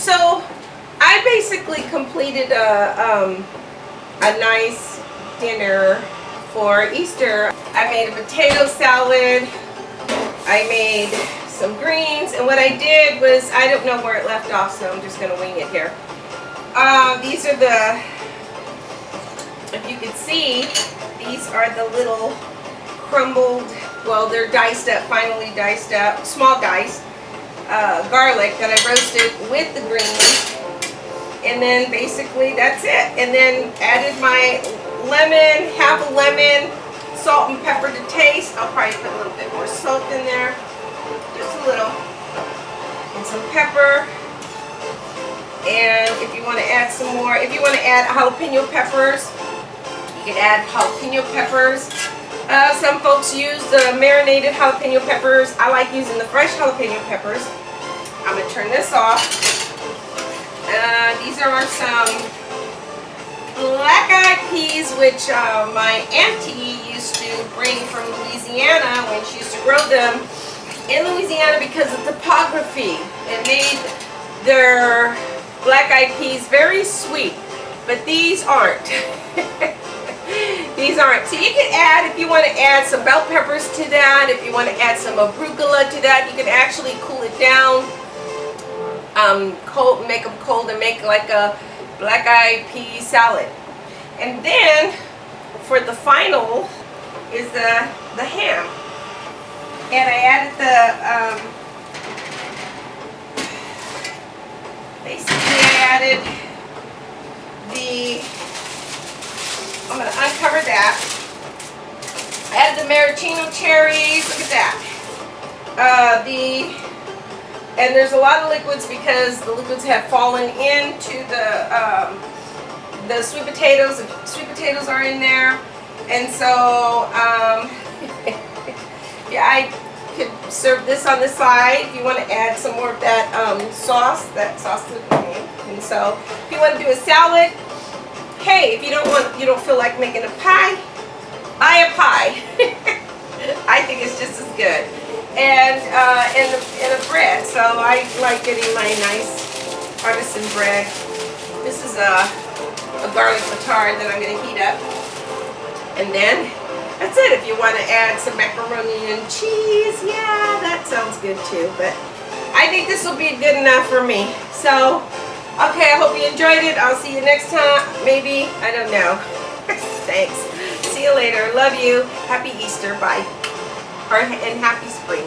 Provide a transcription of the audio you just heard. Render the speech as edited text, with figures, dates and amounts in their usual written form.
So I basically completed a nice dinner for Easter. I made a potato salad. I made some greens, and what I did was, I don't know where it left off, so I'm just going to wing it here. These are the, if you can see, these are the little crumbled, well, they're diced up, finely diced up, small diced garlic that I roasted with the greens. And then basically that's it. And then added my lemon, half a lemon, salt and pepper to taste. I'll probably put a little bit more salt in there, just a little, and some pepper. And if you want to add some more, if you want to add jalapeno peppers, you can add jalapeno peppers. Some folks use the marinated jalapeno peppers. I like using the fresh jalapeno peppers. I'm going to turn this off. These are some black-eyed peas, which my auntie used to bring from Louisiana when she used to grow them in Louisiana because of topography. It made their black-eyed peas very sweet, but these aren't. These aren't. So you can add, if you want to add some bell peppers to that, if you want to add some arugula to that, you can actually cool it down, cold, make them cold, and make like a black-eyed pea salad. And then for the final is the ham. And I added the basically I added the, I'm going to uncover that. I added the maraschino cherries. Look at that. And there's a lot of liquids because the liquids have fallen into the sweet potatoes. The sweet potatoes are in there. And so, yeah, I could serve this on the side. If you want to add some more of that sauce to the pan. And so, if you want to do a salad, hey, if you don't feel like making a pie, buy a pie. I think it's just as good. And a bread. So I like getting my nice artisan bread. This is a garlic batard that I'm going to heat up. And then that's it. If you want to add some macaroni and cheese, yeah, that sounds good too. But I think this will be good enough for me. So, okay, I hope you enjoyed it. I'll see you next time. Maybe. I don't know. Thanks. See you later. Love you. Happy Easter. Bye. And happy spring.